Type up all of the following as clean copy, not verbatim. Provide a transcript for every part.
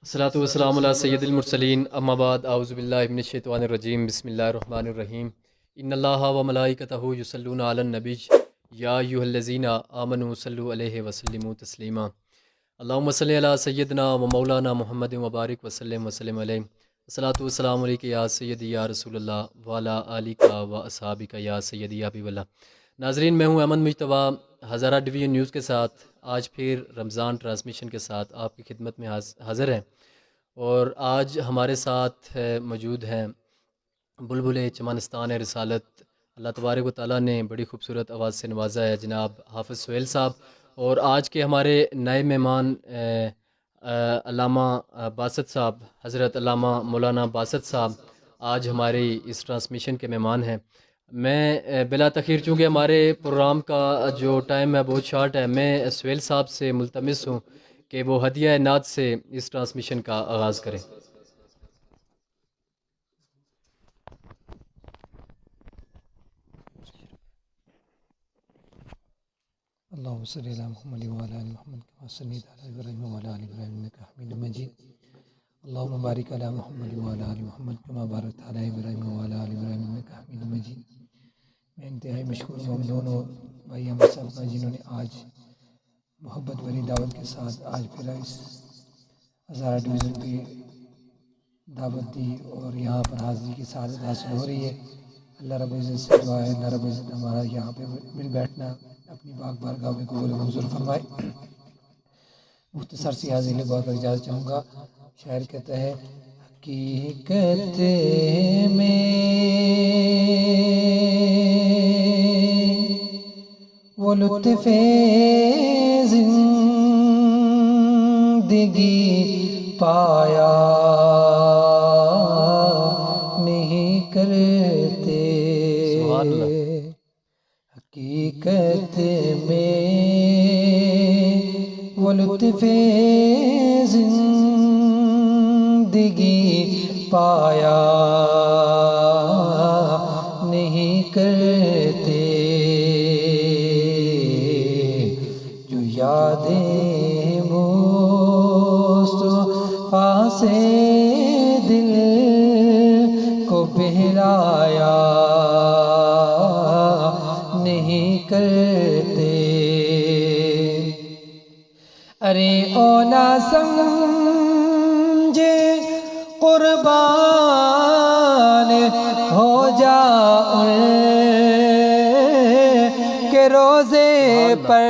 الصلاۃ والسلام علی سید المرسلین اما بعد اعوذ باللہ من الشیطان الرجیم بسم اللہ الرحمن الرحیم ان اللہ و ملائکتہ یصلون علی النبی یا ایھا الذین آمنوا صلوا علیہ وسلموا تسلیما اللہم صلی علی سیدنا و مولانا محمد وبارک وسلم علیہ الصلاۃ والسلام علیک یا سیدی یا رسول اللہ وعلی آلک و اصحابک یا سیدی یا حبیب اللہ۔ ناظرین، میں ہوں احمد مجتبیٰ ہزارہ ڈویژن نیوز کے ساتھ آج پھر رمضان ٹرانسمیشن کے ساتھ آپ کی خدمت میں حاضر ہیں، اور آج ہمارے ساتھ موجود ہیں بلبل چمنستان رسالت۔ اللہ تبارک و تعالیٰ نے بڑی خوبصورت آواز سے نوازا ہے جناب حافظ سہیل صاحب، اور آج کے ہمارے نئے مہمان علامہ باسط صاحب، حضرت علامہ مولانا باسط صاحب آج ہماری اس ٹرانسمیشن کے مہمان ہیں۔ میں بلا تاخیر، چونکہ ہمارے پروگرام کا جو ٹائم ہے بہت شارٹ ہے، میں سہیل صاحب سے ملتمس ہوں کہ وہ ہدیہ نعت سے اس ٹرانسمیشن کا آغاز کریں۔ اللہم صلی علی محمد وعلی آل محمد کما صلیت علی ابراہیم وعلی آل ابراہیم انک حمید مجید۔ اللہم بارک علی محمد وعلی آل محمد کما بارکت علی ابراہیم وعلی آل ابراہیم انک حمید مجید۔ میں انتہائی مشکور ہوں ان دونوں بھائی ہم سب کا جنہوں نے آج محبت بھری دعوت کے ساتھ آج پھر اس ہزارہ ڈویژن پہ دعوت دی، اور یہاں پر حاضری کی سعادت حاصل ہو رہی ہے۔ اللہ رب العزت سے دعا ہے اللہ رب العزت ہمارا یہاں پہ مل بیٹھنا اپنی پاک بارگاہ میں قبول و منظور فرمائے۔ مختصر سی حاضری بہت اجازت چاہوں گا۔ شاعر کہتا ہے حقیقت میں وہ لطف زندگی پایا نہیں کرتے، سبحان اللہ۔ حقیقت میں وہ لطف زندگی پایا نہیں کرتے، جو یادیں مصطفیٰ سے دل کو بہلایا نہیں کرتے۔ ارے او نہ سمجھے قربان ہو جا ان کے روزے پر،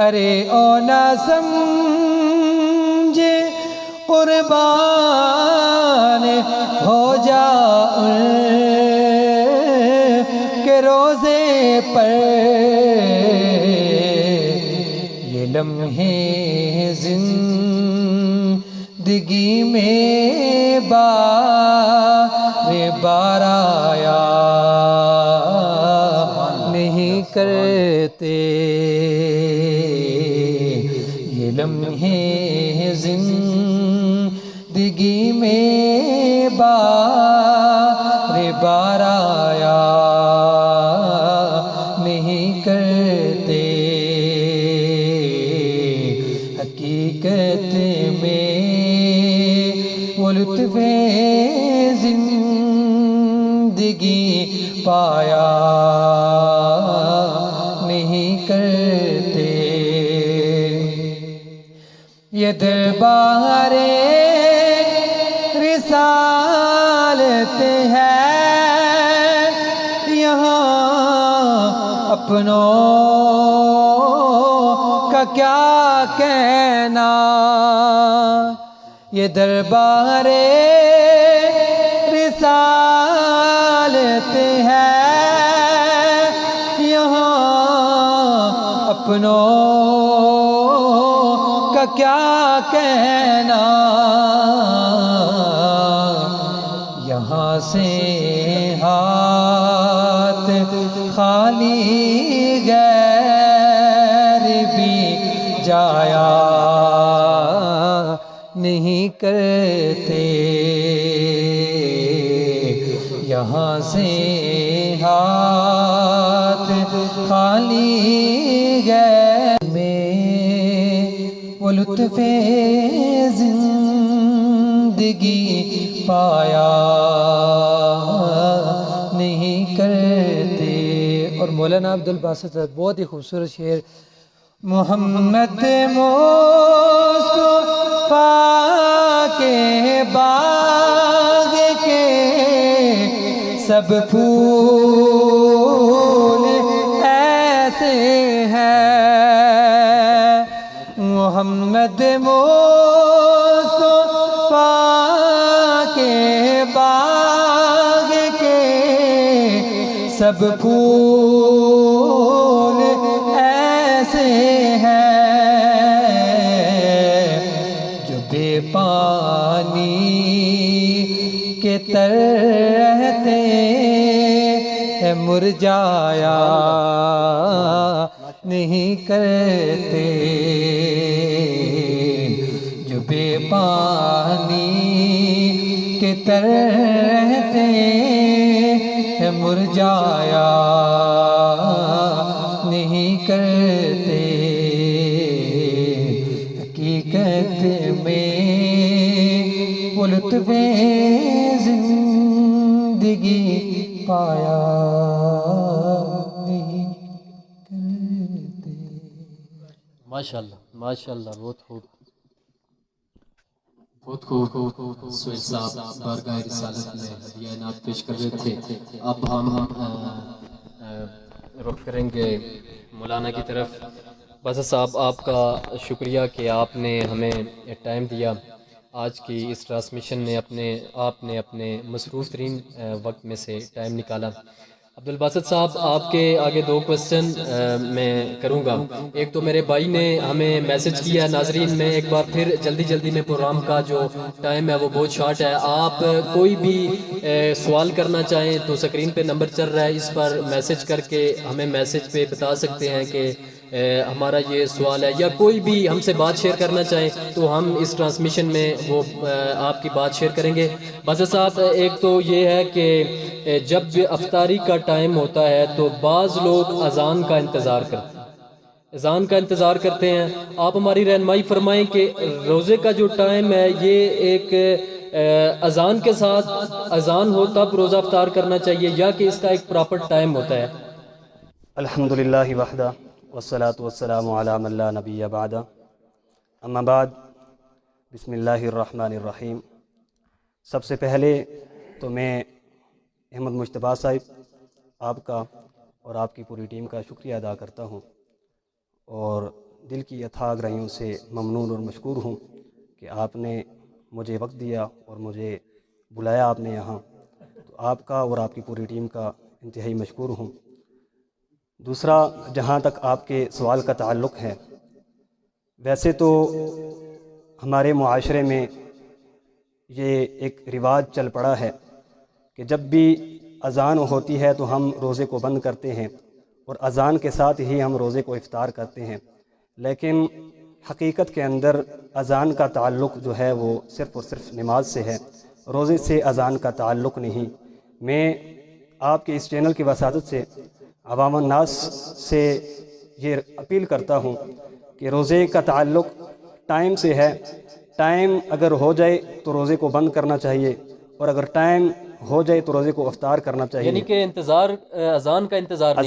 ارے او نہ سمجھے قربان ہو جا ان کے روزے پر، یہ لمحے زندگی میں بار بار آیا نہیں کرتے، یہ لمحے زندگی میں بار بار آیا نہیں کرتے۔ حقیقت میں وہ لطف زندگی پایا نہیں کرتے، یہ دربار رسالت ہے یہاں اپنوں کا کیا کہنا، یہ دربار رسالت ہے یہاں اپنوں کا کیا کہنا، یہاں سے ہاتھ خالی غیر بھی جایا نہیں کرتے، یہاں سے ہاتھ خالی گئے میں وہ لطف زندگی پایا نہیں کرتے۔ اور مولانا عبد الباسط بہت ہی خوبصورت شعر، محمد مصطفیٰ کے باغ کے سب پھول ایسے ہیں، محمد مصطفیٰ کے باغ کے سب پھول ایسے ہیں، جو بے پانی کے تر رہتے ہیں مرجایا نہیں کرتے، جو بے پانی کے تر رہتے ہیں مرجایا نہیں کرتے، حقیقت میں وہ لطف زندگی پایا نہیں کرتے۔ ماشاءاللہ ماشاءاللہ، بہت خوب بہت خوب۔ سہیل صاحب بارگاہ رسالت میں ہدیہ نعت پیش کر رہے تھے، اب ہم رخ کریں گے مولانا کی طرف۔ باسط صاحب، آپ کا شکریہ کہ آپ نے ہمیں ٹائم دیا آج کی اس ٹرانسمیشن میں، آپ نے اپنے مصروف ترین وقت میں سے ٹائم نکالا۔ عبد الباسط صاحب، آپ کے آگے دو کوسچن میں کروں گا۔ ایک تو میرے بھائی نے ہمیں میسج کیا ہے، ناظرین میں ایک بار پھر جلدی میں، پروگرام کا جو ٹائم ہے وہ بہت شارٹ ہے، آپ کوئی بھی سوال کرنا چاہیں تو سکرین پہ نمبر چل رہا ہے، اس پر میسج کر کے ہمیں میسج پہ بتا سکتے ہیں کہ ہمارا یہ سوال ہے، یا کوئی بھی ہم سے بات شیئر کرنا چاہیں تو ہم اس ٹرانسمیشن میں وہ آپ کی بات شیئر کریں گے۔ باسط صاحب، ایک تو یہ ہے کہ جب افطاری کا ٹائم ہوتا ہے تو بعض لوگ اذان کا انتظار کرتے ہیں، آپ ہماری رہنمائی فرمائیں کہ روزے کا جو ٹائم ہے یہ ایک اذان کے ساتھ اذان ہو تب روزہ افطار کرنا چاہیے، یا کہ اس کا ایک پراپر ٹائم ہوتا ہے؟ الحمدللہ وحدہ والصلاة والسلام علی من لا نبی بعدہ، اما بعد، بسم اللہ الرحمن الرحیم۔ سب سے پہلے تو میں احمد مجتبیٰ صاحب، آپ کا اور آپ کی پوری ٹیم کا شکریہ ادا کرتا ہوں، اور دل کی اتھاہ گہرائیوں سے ممنون اور مشکور ہوں کہ آپ نے مجھے وقت دیا اور مجھے بلایا آپ نے یہاں، تو آپ کا اور آپ کی پوری ٹیم کا انتہائی مشکور ہوں۔ دوسرا، جہاں تک آپ کے سوال کا تعلق ہے، ویسے تو ہمارے معاشرے میں یہ ایک رواج چل پڑا ہے کہ جب بھی اذان ہوتی ہے تو ہم روزے کو بند کرتے ہیں، اور اذان کے ساتھ ہی ہم روزے کو افطار کرتے ہیں، لیکن حقیقت کے اندر اذان کا تعلق جو ہے وہ صرف اور صرف نماز سے ہے، روزے سے اذان کا تعلق نہیں۔ میں آپ کے اس چینل کی وساطت سے عوام الناس سے یہ اپیل کرتا ہوں کہ روزے کا تعلق ٹائم سے ہے، ٹائم اگر ہو جائے تو روزے کو بند کرنا چاہیے، اور اگر ٹائم ہو جائے تو روزے کو افطار کرنا چاہیے، یعنی کہ اذان کا انتظار نہیں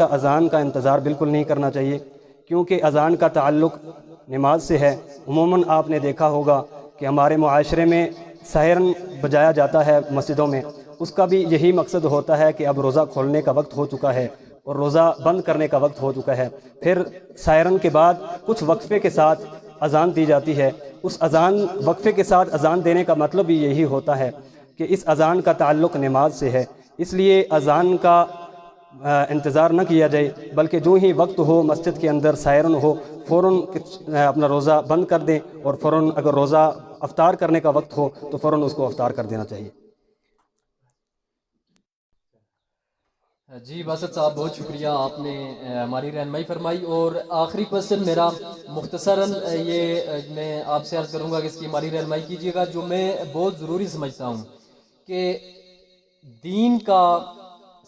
اذان کا انتظار بالکل نہیں کرنا چاہیے، کیونکہ اذان کا تعلق نماز سے ہے۔ عموماً آپ نے دیکھا ہوگا کہ ہمارے معاشرے میں سائرن بجایا جاتا ہے مسجدوں میں، اس کا بھی یہی مقصد ہوتا ہے کہ اب روزہ کھولنے کا وقت ہو چکا ہے اور روزہ بند کرنے کا وقت ہو چکا ہے، پھر سائرن کے بعد کچھ وقفے کے ساتھ اذان دی جاتی ہے۔ اس وقفے کے ساتھ اذان دینے کا مطلب بھی یہی ہوتا ہے کہ اس اذان کا تعلق نماز سے ہے، اس لیے اذان کا انتظار نہ کیا جائے، بلکہ جو ہی وقت ہو مسجد کے اندر سائرن ہو، فوراً اپنا روزہ بند کر دیں، اور فوراً اگر روزہ افطار کرنے کا وقت ہو تو فوراً اس کو افطار کر دینا چاہیے۔ جی باسط صاحب، بہت شکریہ، آپ نے ہماری رہنمائی فرمائی۔ اور آخری کوسچن میرا مختصراً یہ میں آپ سے عرض کروں گا کہ اس کی ہماری رہنمائی کیجیے گا، جو میں بہت ضروری سمجھتا ہوں کہ دین کا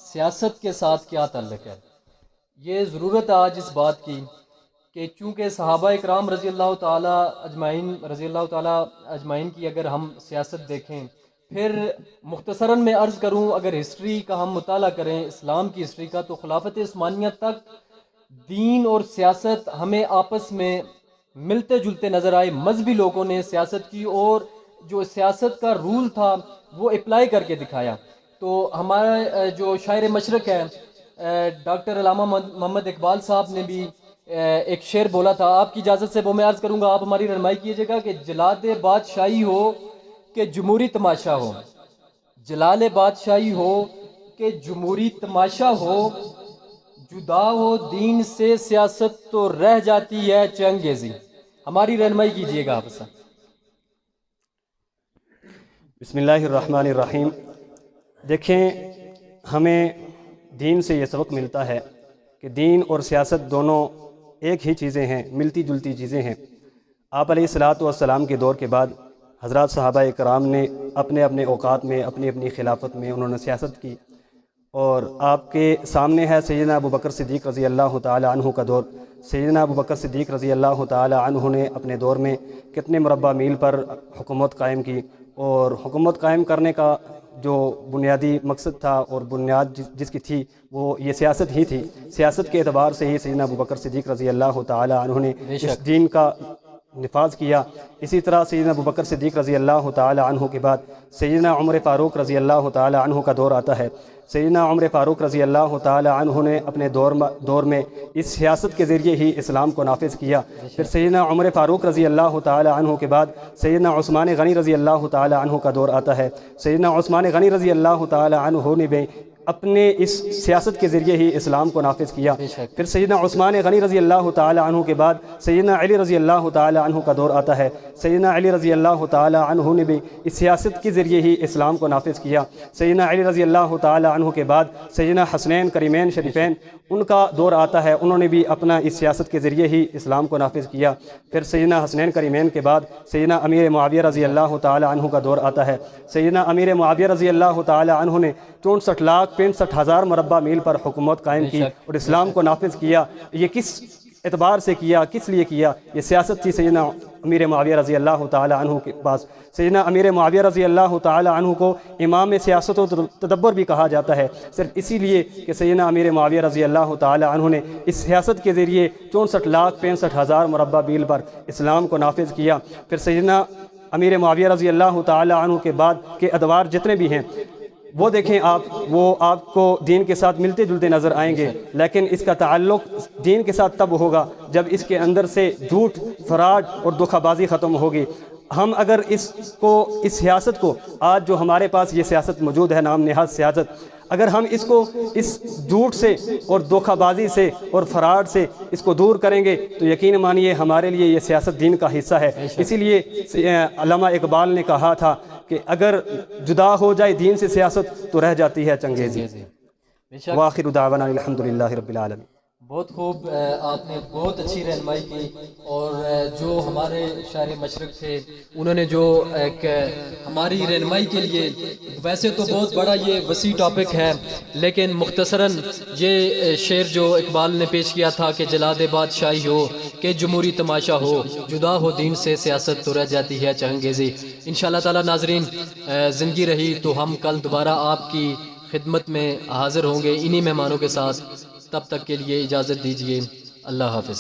سیاست کے ساتھ کیا تعلق ہے۔ یہ ضرورت آج اس بات کی کہ چونکہ صحابہ اکرام رضی اللہ تعالیٰ اجمعین کی اگر ہم سیاست دیکھیں، پھر مختصراً میں عرض کروں، اگر ہسٹری کا ہم مطالعہ کریں اسلام کی ہسٹری کا، تو خلافت عثمانیہ تک دین اور سیاست ہمیں آپس میں ملتے جلتے نظر آئے۔ مذہبی لوگوں نے سیاست کی اور جو سیاست کا رول تھا وہ اپلائی کر کے دکھایا۔ تو ہمارا جو شاعر مشرق ہے ڈاکٹر علامہ محمد اقبال صاحب نے بھی ایک شعر بولا تھا، آپ کی اجازت سے وہ میں عرض کروں گا، آپ ہماری رہنمائی کیجیے گا کہ جلاد بادشاہی ہو کہ جمہوری تماشا ہو، جلال بادشاہی ہو کہ جمہوری تماشا ہو، جدا ہو دین سے سیاست تو رہ جاتی ہے چنگیزی۔ ہماری رہنمائی کیجیے گا آپ سے۔ بسم اللہ الرحمن الرحیم۔ دیکھیں، ہمیں دین سے یہ سبق ملتا ہے کہ دین اور سیاست دونوں ایک ہی چیزیں ہیں، ملتی جلتی چیزیں ہیں۔ آپ علیہ الصلاۃ والسلام کے دور کے بعد حضرات صحابہ کرام نے اپنے اپنے اوقات میں اپنی اپنی خلافت میں انہوں نے سیاست کی، اور آپ کے سامنے ہے سیدنا ابو بکر صدیق رضی اللہ تعالی عنہ کا دور۔ سیدنا ابو بکر صدیق رضی اللہ تعالی عنہ نے اپنے دور میں کتنے مربع میل پر حکومت قائم کی، اور حکومت قائم کرنے کا جو بنیادی مقصد تھا اور بنیاد جس کی تھی وہ یہ سیاست ہی تھی۔ سیاست کے اعتبار سے ہی سیدنا ابو بکر صدیق رضی اللہ تعالی عنہ نے اس دین کا نفاذ کیا۔ اسی طرح سیدنا ابو بکر صدیق رضی اللہ تعالی عنہ کے بعد سیدنا عمر فاروق رضی اللہ تعالی عنہ کا دور آتا ہے۔ سیدنا عمر فاروق رضی اللہ تعالی عنہ نے اپنے دور میں اس سیاست کے ذریعے ہی اسلام کو نافذ کیا۔ پھر سیدنا عمر فاروق رضی اللہ تعالی عنہ کے بعد سیدنا عثمان غنی رضی اللہ تعالی عنہ کا دور آتا ہے۔ سیدنا عثمان غنی رضی اللہ تعالی عنہ نے بھی اپنے اس سیاست کے ذریعے ہی اسلام کو نافذ کیا۔ پھر سیدنا عثمان غنی رضی اللہ تعالی عنہ کے بعد سیدنا علی رضی اللہ تعالی عنہ کا دور آتا ہے۔ سیدنا علی رضی اللہ تعالی عنہ نے بھی اس سیاست کے ذریعے ہی اسلام کو نافذ کیا۔ سیدنا علی رضی اللہ تعالی عنہ کے بعد سیدنا حسنین کریمین شریفین ان کا دور آتا ہے، انہوں نے بھی اپنا اس سیاست کے ذریعے ہی اسلام کو نافذ کیا۔ پھر سیدنا حسنین کریمین کے بعد سیدنا امیر معاویہ رضی اللہ تعالی عنہ کا دور آتا ہے۔ سیدنا امیر معاویہ رضی اللہ تعالی عنہ نے 64,65,000 مربع میل پر حکومت قائم کی اور اسلام کو نافذ کیا۔ یہ کس اعتبار سے کیا، کس لیے کیا؟ یہ سیاست تھی سیدنا امیر معاویہ رضی اللہ تعالی عنہ کے پاس۔ سیدنا امیر معاویہ رضی اللہ تعالی عنہ کو امام سیاست و تدبر بھی کہا جاتا ہے، صرف اسی لیے کہ سیدنا امیر معاویہ رضی اللہ تعالی عنہ نے اس سیاست کے ذریعے 64,65,000 مربع میل پر اسلام کو نافذ کیا۔ پھر سیدنا امیر معاویہ رضی اللہ تعالی عنہ کے بعد کے ادوار جتنے بھی ہیں وہ دیکھیں آپ، وہ آپ کو دین کے ساتھ ملتے جلتے نظر آئیں گے، لیکن اس کا تعلق دین کے ساتھ تب ہوگا جب اس کے اندر سے جھوٹ، فراڈ اور دھوکہ بازی ختم ہوگی۔ ہم اگر اس سیاست کو، آج جو ہمارے پاس یہ سیاست موجود ہے نام نہاد سیاست، اگر ہم اس کو اس جھوٹ سے اور دھوکہ بازی سے اور فراڈ سے اس کو دور کریں گے تو یقین مانیے ہمارے لیے یہ سیاست دین کا حصہ ہے۔ اسی لیے علامہ اقبال نے کہا تھا کہ اگر جدا ہو جائے دین سے سیاست تو رہ جاتی ہے چنگیزی۔ وآخر دعوانا الحمدللہ رب العالمین۔ بہت خوب، آپ نے بہت اچھی رہنمائی کی، اور جو ہمارے شاعر مشرق تھے انہوں نے جو ایک ہماری رہنمائی کے لیے، ویسے تو بہت بڑا یہ وسیع ٹاپک ہے لیکن مختصراً یہ شعر جو اقبال نے پیش کیا تھا کہ جلاد بادشاہی ہو کہ جمہوری تماشا ہو، جدا ہو دین سے سیاست تو رہ جاتی ہے چنگیزی۔ انشاءاللہ تعالی ناظرین، زندگی رہی تو ہم کل دوبارہ آپ کی خدمت میں حاضر ہوں گے انہی مہمانوں کے ساتھ۔ تب تک کے لیے اجازت دیجیے، اللہ حافظ۔